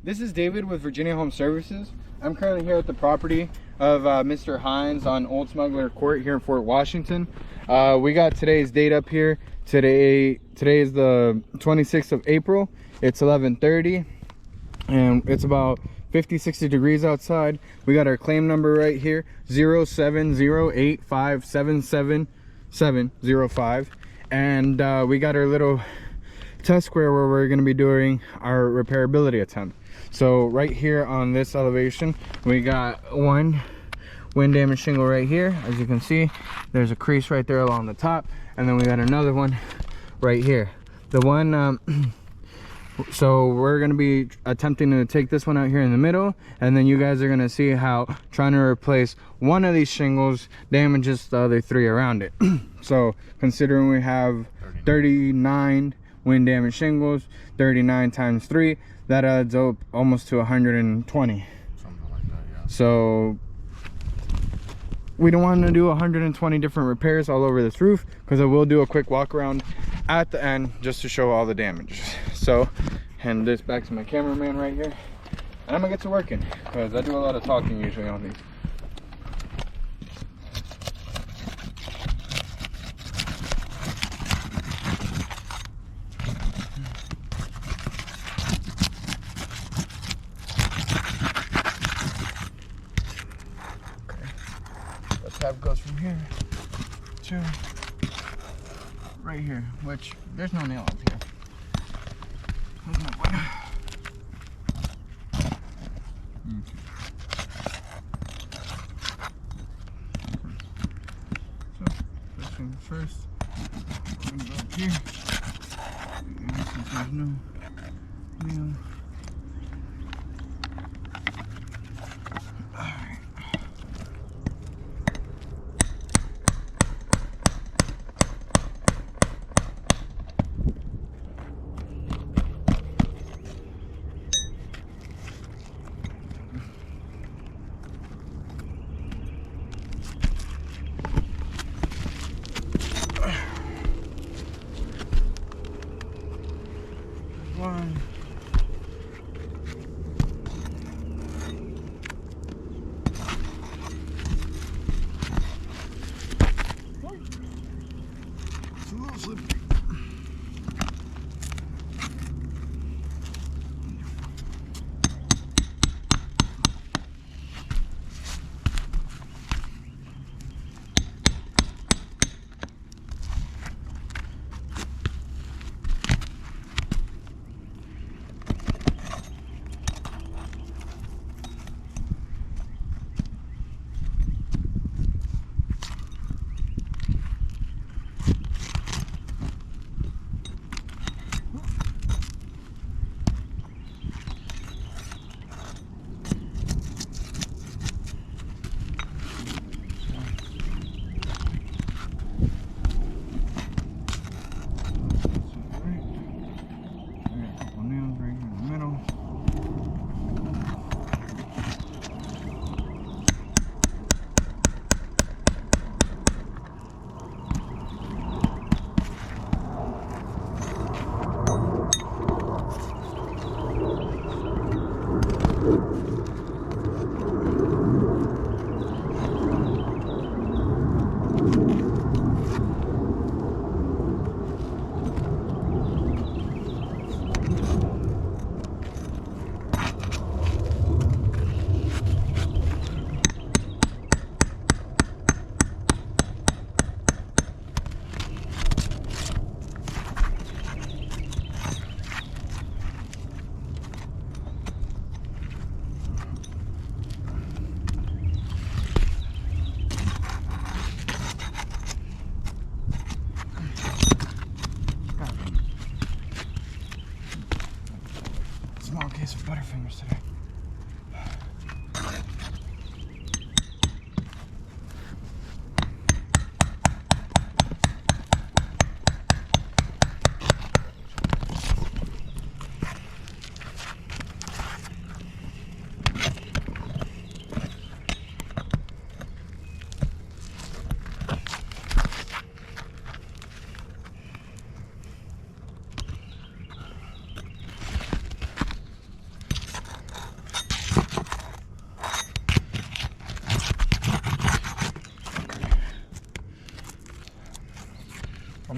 This is David with Virginia Home Services. I'm currently here at the property of Mr. Hines on Old Smuggler Court here in Fort Washington. We got today's date up here. Today is the 26th of April. It's 11:30 and it's about 50-60 degrees outside. We got our claim number right here, 07085777705, and we got our little test square where we're going to be doing our repairability attempt. So right here on this elevation, we got one wind damage shingle right here. As you can see, there's a crease right there along the top, and then we got another one right here. The one so we're going to be attempting to take this one out here in the middle, and then you guys are going to see how trying to replace one of these shingles damages the other three around it. So considering we have 39 wind damage shingles, 39 times 3, that adds up almost to 120. Something like that, yeah. So we don't want to do 120 different repairs all over this roof, because I will do a quick walk around at the end just to show all the damage. So hand this back to my cameraman right here, and I'm gonna get to working, because I do a lot of talking usually on these. Tab goes from here to right here, which there's no nail up here. Where's my one? So first thing first, we're gonna go up here. And since there's no nail. One,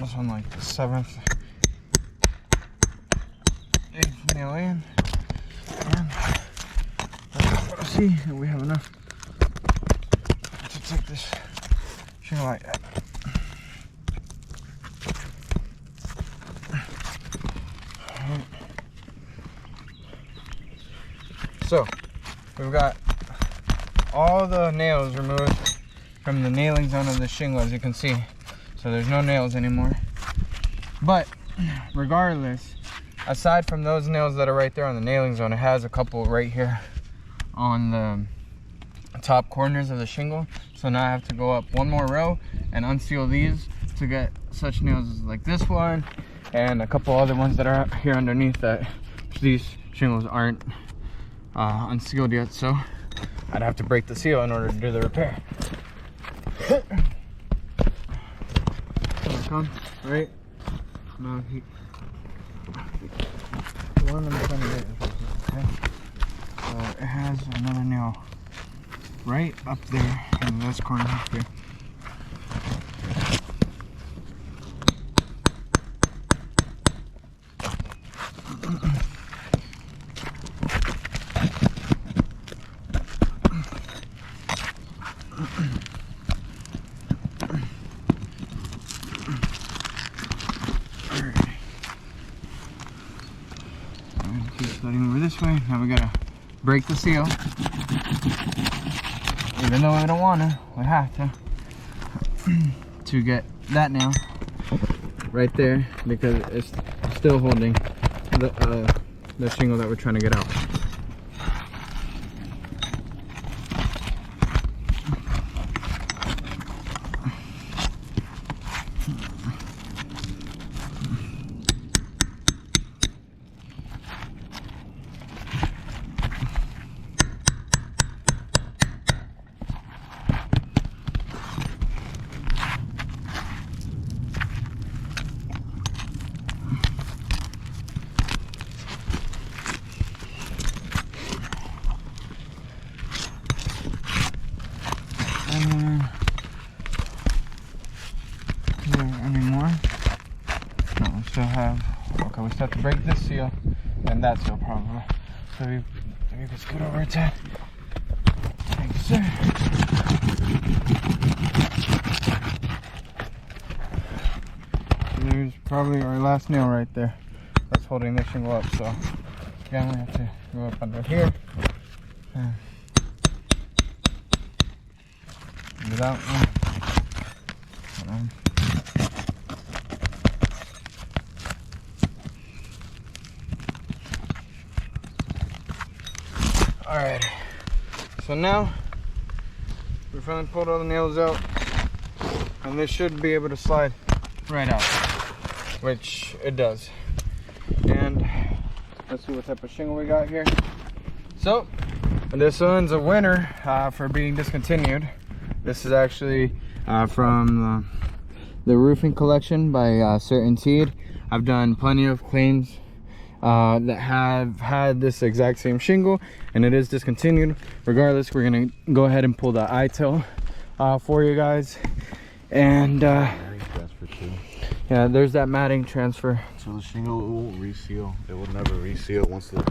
this one like the 7th, 8th nail in, and let's see if we have enough to take this shingle light out. So we've got all the nails removed from the nailing zone of the shingle, as you can see. So there's no nails anymore. But regardless, aside from those nails that are right there on the nailing zone, it has a couple right here on the top corners of the shingle. So now I have to go up one more row and unseal these to get such nails like this one and a couple other ones that are here underneath that these shingles aren't unsealed yet, so I'd have to break the seal in order to do the repair. Come, right? No, one of them trying to get it, okay? So it has another nail right up there in this corner up here. Keep sliding over this way. Now we gotta break the seal. Even though we don't wanna, we have to get that nail right there because it's still holding the shingle that we're trying to get out. Anymore? No, we still have. Okay, we still have to break this seal and that seal probably. So if you could scoot over to. Thank you, sir. There's probably our last nail right there that's holding this shingle up. So again, we have to go up under here. And do that one. Alright, so now we finally pulled all the nails out and this should be able to slide right out, which it does. And let's see what type of shingle we got here. So this one's a winner for being discontinued. This is actually from the roofing collection by Certainteed. I've done plenty of claims that have had this exact same shingle and it is discontinued. Regardless, we're gonna go ahead and pull the eye-tail for you guys. And yeah, there's that matting transfer. So the shingle won't reseal. It will never reseal once the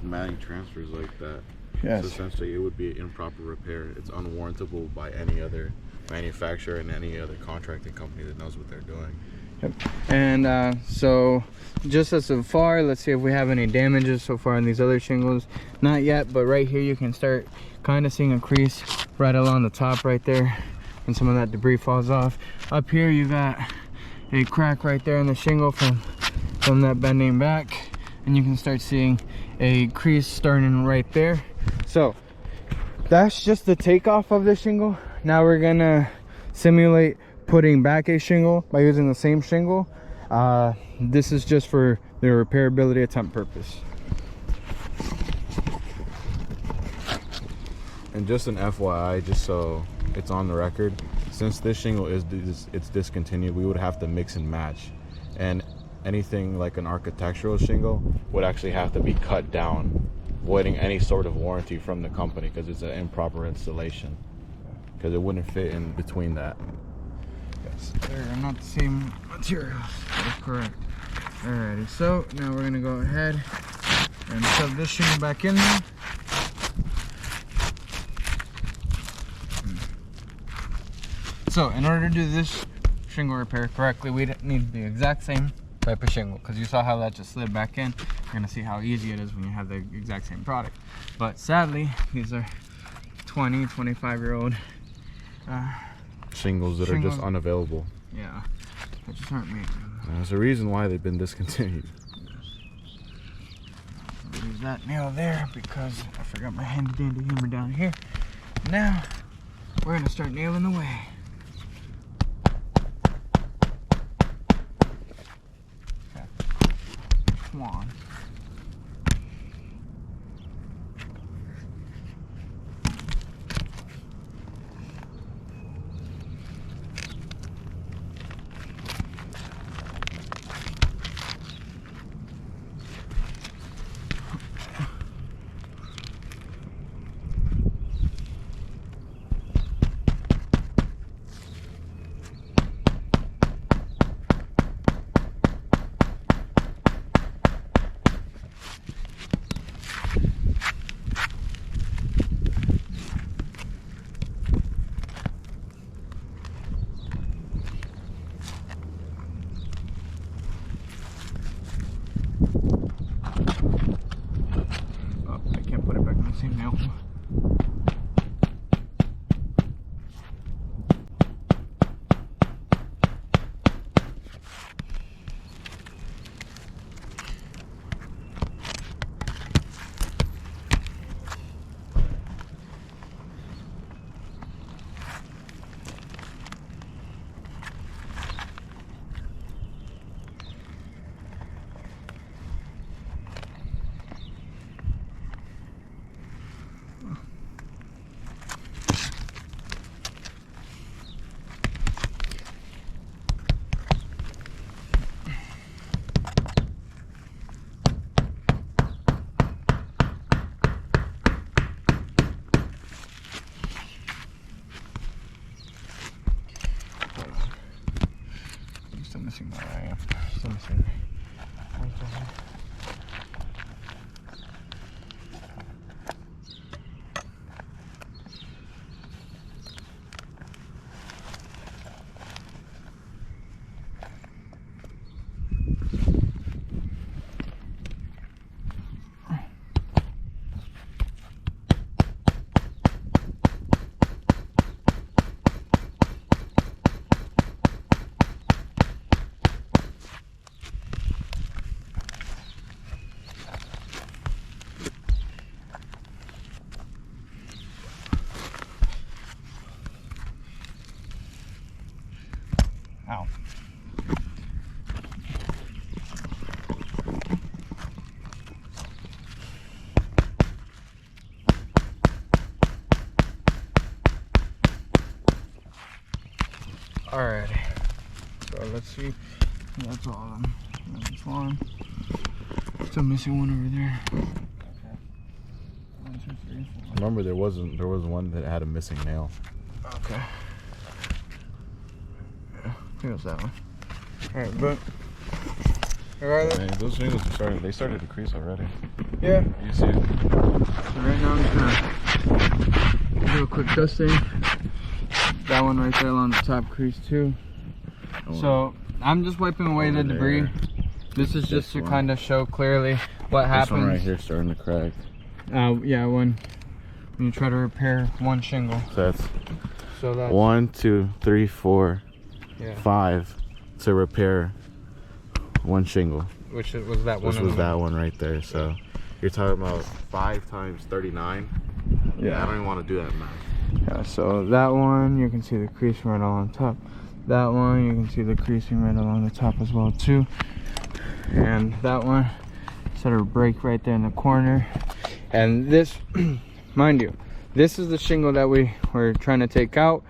matting transfers like that. Yes. So essentially it would be an improper repair. It's unwarrantable by any other manufacturer and any other contracting company that knows what they're doing. Yep. And so just as so far, let's see if we have any damages so far on these other shingles. Not yet, but right here you can start kind of seeing a crease right along the top right there and some of that debris falls off. Up here you got a crack right there in the shingle from that bending back, and you can start seeing a crease starting right there. So that's just the takeoff of the shingle. Now we're gonna simulate putting back a shingle by using the same shingle. This is just for the repairability attempt purpose. And just an FYI, just so it's on the record, since this shingle is discontinued, we would have to mix and match, and anything like an architectural shingle would actually have to be cut down, voiding any sort of warranty from the company because it's an improper installation, because it wouldn't fit in between that. Yes, they're not the same materials. That's correct. Alrighty, so now we're gonna go ahead and shove this shingle back in there. So in order to do this shingle repair correctly, we need the exact same type of shingle, because you saw how that just slid back in. You're gonna see how easy it is when you have the exact same product. But sadly, these are 25-year-old shingles that are just unavailable. Yeah, they just aren't made. And there's a reason why they've been discontinued. Use that nail there because I forgot my handy dandy hammer down here. Now we're gonna start nailing away. Okay. Swan. Nail. Still missing where I am. Still missing. Ow. Alrighty, so let's see. That's all of them. There's one. Still missing one over there. Okay. 1, 2, 3, 4. Remember, there was one that had a missing nail. Okay. Yeah, I think it was that one. Alright, but regardless. Man, those shingles started to crease already. Yeah. You see it? So right now I'm just gonna do a quick dusting. That one right there along the top crease too. So I'm just wiping away the debris. This is just to kind of show clearly what happens. This one right here starting to crack. Yeah, when you try to repair one shingle. So that's 1, 2, 3, 4, yeah. 5 to repair one shingle. Which was that one. Which was that one right there. So you're talking about 5 times 39. Yeah, I don't even want to do that math. Yeah, so that one you can see the creasing right along the top. That one you can see the creasing right along the top as well too. And that one set a break right there in the corner. And this, mind you, this is the shingle that we were trying to take out,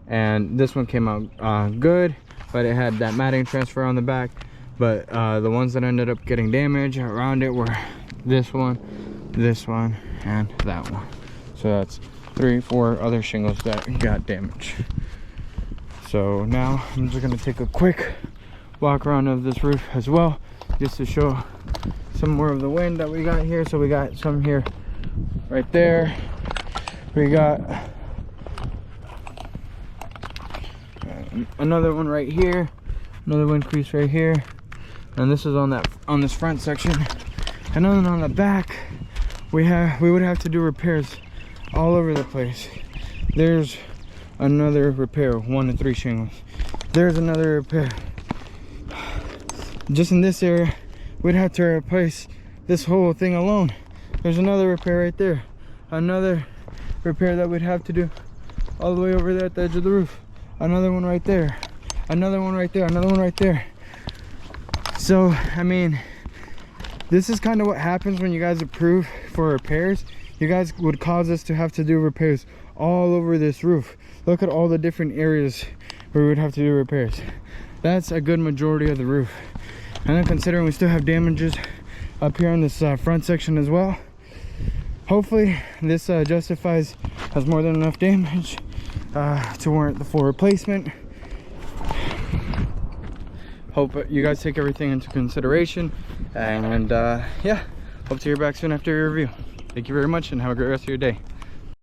and this one came out good, but it had that matting transfer on the back. But the ones that ended up getting damaged around it were this one, and that one. So that's 3, 4 other shingles that got damaged. So now I'm just gonna take a quick walk around of this roof as well, just to show some more of the wind that we got here. So we got some here right there. We got another one right here, another wind crease right here, and this is on this front section. And then on the back we would have to do repairs all over the place. There's another repair, 1 to 3 shingles. There's another repair. Just in this area we'd have to replace this whole thing alone. There's another repair right there, another repair that we'd have to do all the way over there at the edge of the roof, another one right there, another one right there, another one right there. So I mean, this is kind of what happens when you guys approve for repairs. You guys would cause us to have to do repairs all over this roof. Look at all the different areas where we would have to do repairs. That's a good majority of the roof. And then considering we still have damages up here on this front section as well, hopefully this justifies, has more than enough damage to warrant the full replacement. Hope you guys take everything into consideration, and yeah, hope to hear back soon after your review. Thank you very much and have a great rest of your day.